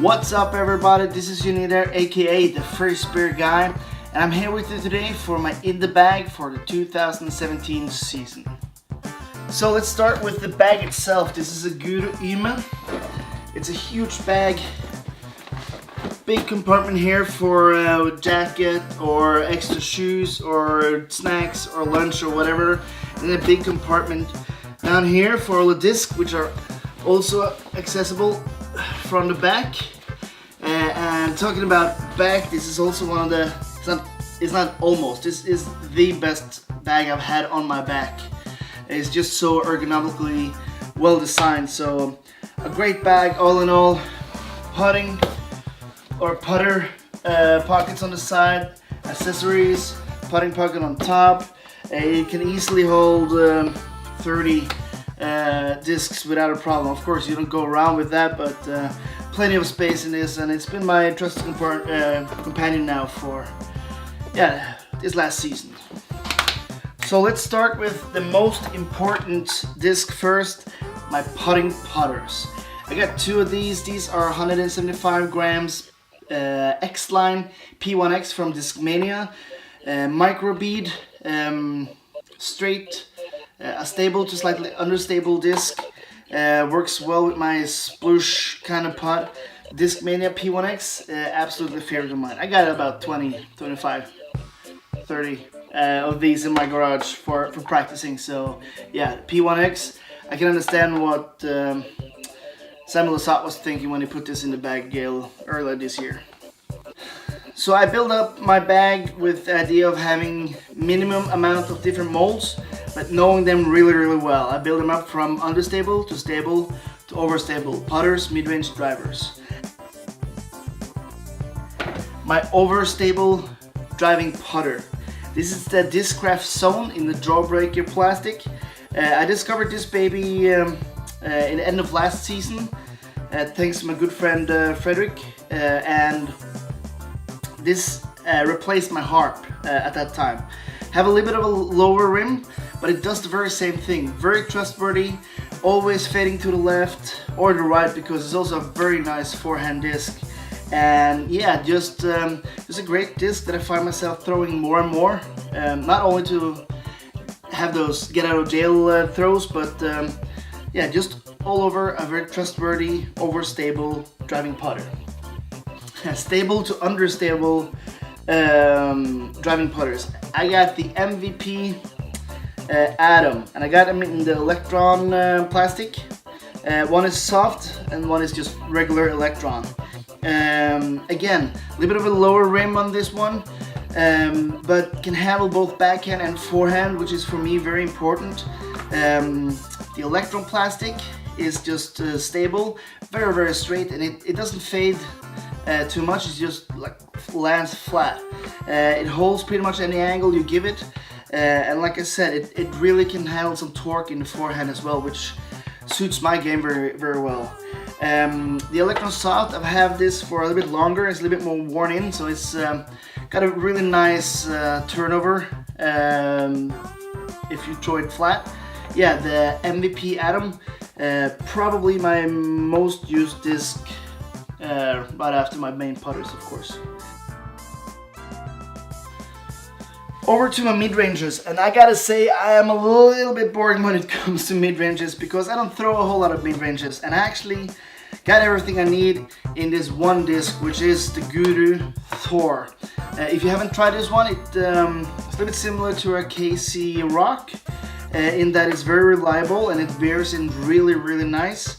What's up everybody, this is Unida, aka the Frisbeer Guy, and I'm here with you today for my In the Bag for the 2017 season. So let's start with the bag itself. This is a Guru Ima. It's a huge bag, big compartment here for a jacket or extra shoes or snacks or lunch or whatever, and a big compartment down here for all the discs, which are also accessible from the back. And talking about back, this is also one of the, this is the best bag I've had on my back. It's just so ergonomically well designed, so a great bag all in all. Putting or putter pockets on the side, accessories, putting pocket on top. It can easily hold 30 discs without a problem. Of course, you don't go around with that, but plenty of space in this, and it's been my trusted companion now for this last season. So let's start with the most important disc first, my putting putters. I got two of these. These are 175 grams X-Line P1X from Discmania, micro bead, straight, a stable to slightly understable disc. Works well with my sploosh kind of putt. Discmania P1X, absolutely favorite of mine. I got about 20, 25, 30 of these in my garage for practicing. So yeah, P1X. I can understand what Samuel Assad was thinking when he put this in the bag earlier this year. So I built up my bag with the idea of having minimum amount of different molds, but knowing them really well. I build them up from understable to stable to overstable putters, mid-range drivers. My overstable driving putter. This is the Discraft Zone in the Jawbreaker plastic. I discovered this baby in the end of last season, thanks to my good friend Frederick, and this replaced my harp at that time. Have a little bit of a lower rim, but it does the very same thing. Very trustworthy, always fading to the left or the right, because it's also a very nice forehand disc. And yeah, just a great disc that I find myself throwing more and more. Not only to have those get out of jail throws, but yeah, just all over a very trustworthy, overstable driving putter. Stable to understable driving putters. I got the MVP Atom, and I got them in the Electron plastic. One is soft and one is just regular Electron. Again, a little bit of a lower rim on this one, but can handle both backhand and forehand, which is for me very important. The Electron plastic is just stable, very straight, and it doesn't fade too much. It's just like lands flat. It holds pretty much any angle you give it, and like I said, it really can handle some torque in the forehand as well, which suits my game very well. The Electron Soft, I've had this for a little bit longer. It's a little bit more worn in, so it's got a really nice turnover if you throw it flat. Yeah, the MVP Atom, probably my most used disc right after my main putters, of course. Over to my mid-ranges, and I gotta say I am a little bit boring when it comes to mid-ranges, because I don't throw a whole lot of mid-ranges, and I actually got everything I need in this one disc, which is the Guru Thor. If you haven't tried this one, it's a little bit similar to a KC Rock, in that it's very reliable and it wears in really nice.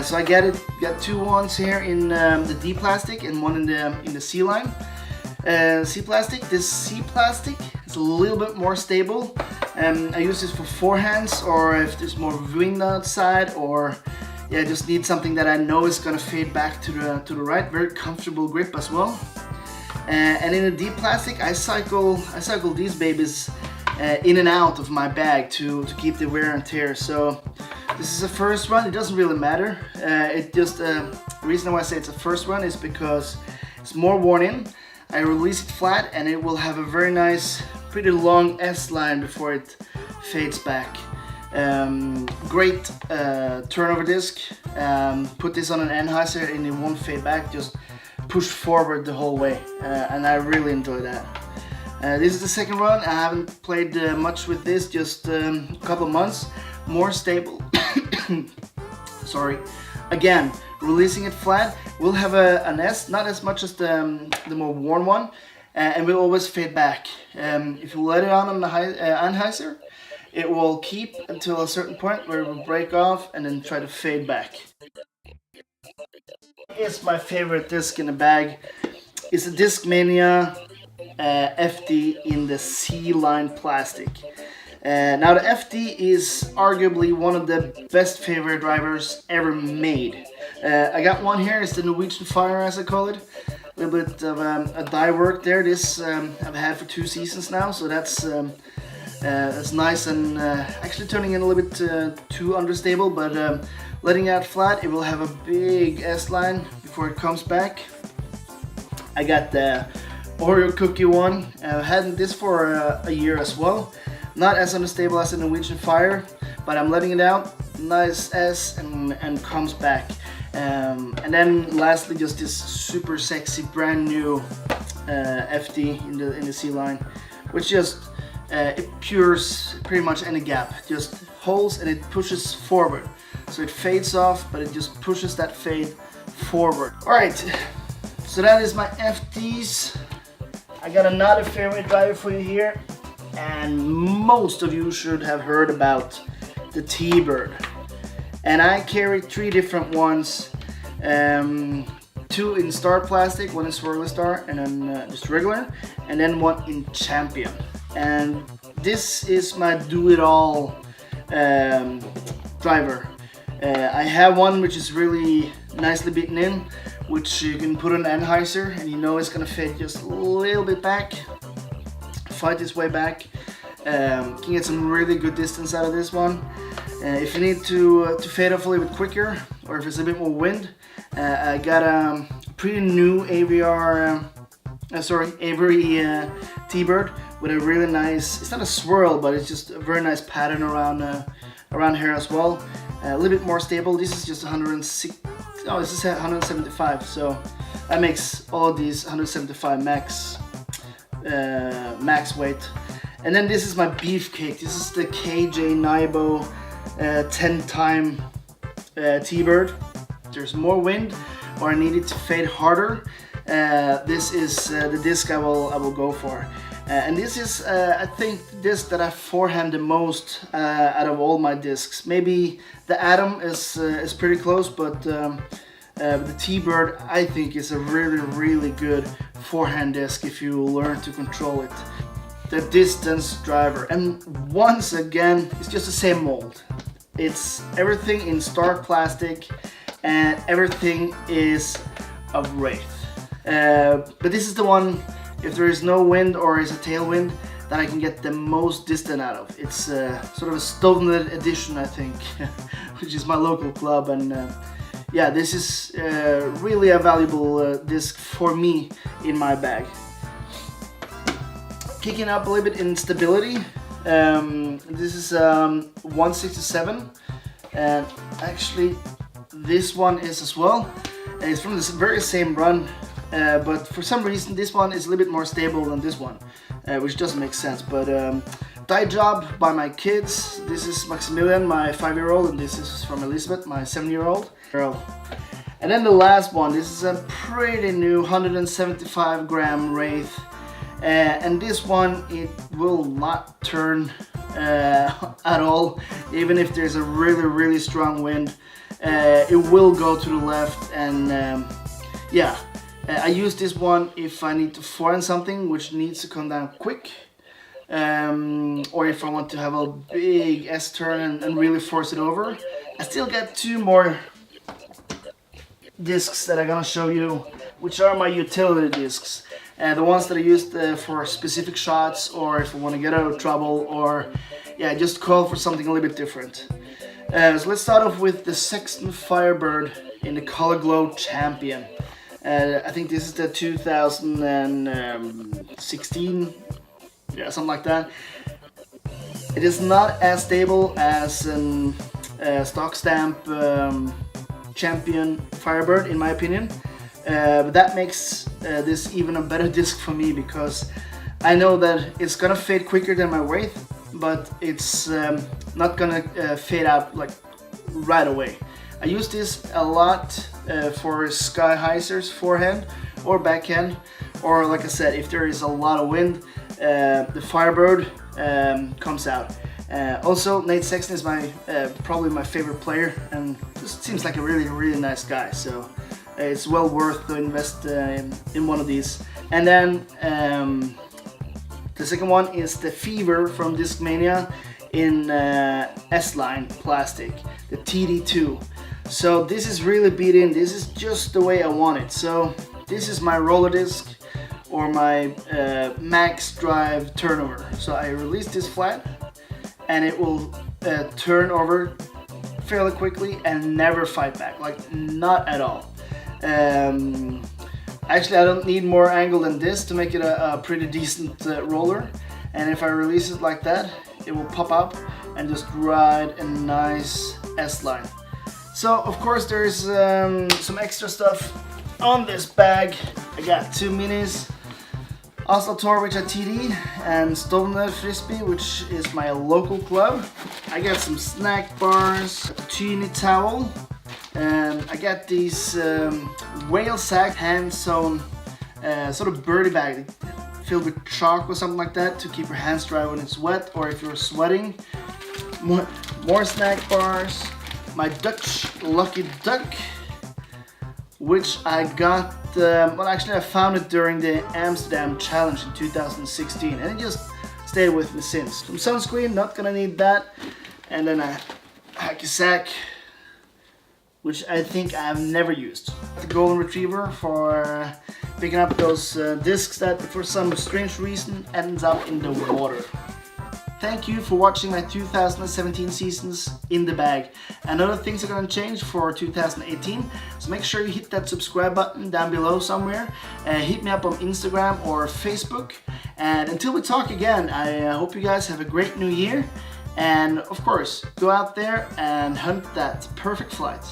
So I got two ones here in the D plastic and one in the C line. C plastic. This C plastic is a little bit more stable. I use this for forehands, or if there's more wind outside, or yeah, I just need something that I know is gonna fade back to the right. Very comfortable grip as well. And in the D plastic, I cycle these babies in and out of my bag to keep the wear and tear. So this is a first run. It doesn't really matter. The reason why I say it's a first run is because it's more worn in. I release it flat and it will have a very nice, pretty long S line before it fades back. Great turnover disc. Put this on an anhyzer and it won't fade back, just push forward the whole way, and I really enjoy that. This is the second run. I haven't played much with this, just a couple of months. More stable. Sorry. Again, releasing it flat, we'll have an S, not as much as the more worn one, and will always fade back. If you let it on the anhyzer, it will keep until a certain point where it will break off and then try to fade back. It's my favorite disc in the bag. It's a Discmania FD in the C-line plastic. Now the FD is arguably one of the best favorite drivers ever made. I got one here, it's the Norwegian Fire as I call it. A little bit of a dye work there. This I've had for 2 seasons now, so that's nice, and actually turning in a little bit too understable, but letting out flat, it will have a big S-line before it comes back. I got the Oreo cookie one. I've had this for a year as well. Not as unstable as the Norwegian Fire, but I'm letting it out. Nice S and comes back. And then lastly, just this super sexy brand new FD in the C-line, which just it cures pretty much any gap. Just holds and it pushes forward. So it fades off, but it just pushes that fade forward. Alright, so that is my FDs. I got another favorite driver for you here, and most of you should have heard about the Teebird. And I carry 3 different ones, 2 in star plastic, 1 in swirly star, and then just regular, and then 1 in champion. And this is my do-it-all driver. I have one which is really nicely beaten in, which you can put on an anhyzer and you know it's gonna fade just a little bit back, fight its way back. Can get some really good distance out of this one. If you need to fade off a little bit quicker, or if it's a bit more wind, I got a pretty new Avery Teebird with a really nice, it's not a swirl, but it's just a very nice pattern around here as well. A little bit more stable. This is just 106. Oh, this is 175. So that makes all of these 175 max weight. And then this is my beefcake. This is the KJ Naibo 10-time Teebird. There's more wind, or I need it to fade harder. This is the disc I will go for. And this is, I think, the disc that I forehand the most out of all my discs. Maybe the Atom is pretty close, but the Teebird, I think, is a really good forehand disc if you learn to control it. The distance driver, and once again, it's just the same mold. It's everything in star plastic, and everything is of Wraith. But this is the one, if there is no wind or is a tailwind, that I can get the most distance out of. It's sort of a stolen edition, I think, which is my local club, and yeah, this is really a valuable disc for me in my bag. Kicking up a little bit in stability, this is 167, and actually this one is as well. It's from the very same run. But for some reason this one is a little bit more stable than this one, which doesn't make sense. But dye job by my kids. This is Maximilian, my 5-year-old, and this is from Elizabeth, my 7-year-old girl. And then the last one, this is a pretty new 175 gram Wraith, and this one, it will not turn at all, even if there's a really strong wind. It will go to the left, and yeah. I use this one if I need to forehand something which needs to come down quick, or if I want to have a big S-turn and really force it over. I still got 2 more discs that I'm gonna show you, which are my utility discs. The ones that I used for specific shots, or if I want to get out of trouble, or yeah, just call for something a little bit different. So let's start off with the Sexton Firebird in the Color Glow Champion. I think this is the 2016, yeah, something like that. It is not as stable as an stock stamp champion Firebird in my opinion, but that makes this even a better disc for me, because I know that it's gonna fade quicker than my Wraith, but it's not gonna fade out like right away. I use this a lot for sky hyzers forehand or backhand, or like I said, if there is a lot of wind, the Firebird comes out. Also, Nate Sexton is probably my favorite player, and just seems like a really nice guy, so it's well worth to invest in one of these. And then the second one is the Fever from Discmania in S-line plastic, the TD2. So this is really beat-in. This is just the way I want it. So this is my roller disc, or my max drive turnover. So I release this flat, and it will turn over fairly quickly and never fight back, like not at all. Actually, I don't need more angle than this to make it a pretty decent roller. And if I release it like that, it will pop up and just ride a nice S-line. So of course there's some extra stuff on this bag. I got 2 minis, Thor which I TD, and Stolen Frisbee, which is my local club. I got some snack bars, a teeny towel, and I got these whale sack hand-sewn sort of birdie bag filled with chalk or something like that to keep your hands dry when it's wet, or if you're sweating. More snack bars, my Dutch Lucky Duck, which I got, well actually I found it during the Amsterdam Challenge in 2016, and it just stayed with me since. Some sunscreen, not gonna need that, and then a hacky sack, which I think I've never used. The golden retriever for picking up those discs that for some strange reason ends up in the water. Thank you for watching my 2017 seasons in the bag. I know that things are going to change for 2018, so make sure you hit that subscribe button down below somewhere. Hit me up on Instagram or Facebook. And until we talk again, I hope you guys have a great new year. And of course, go out there and hunt that perfect flight.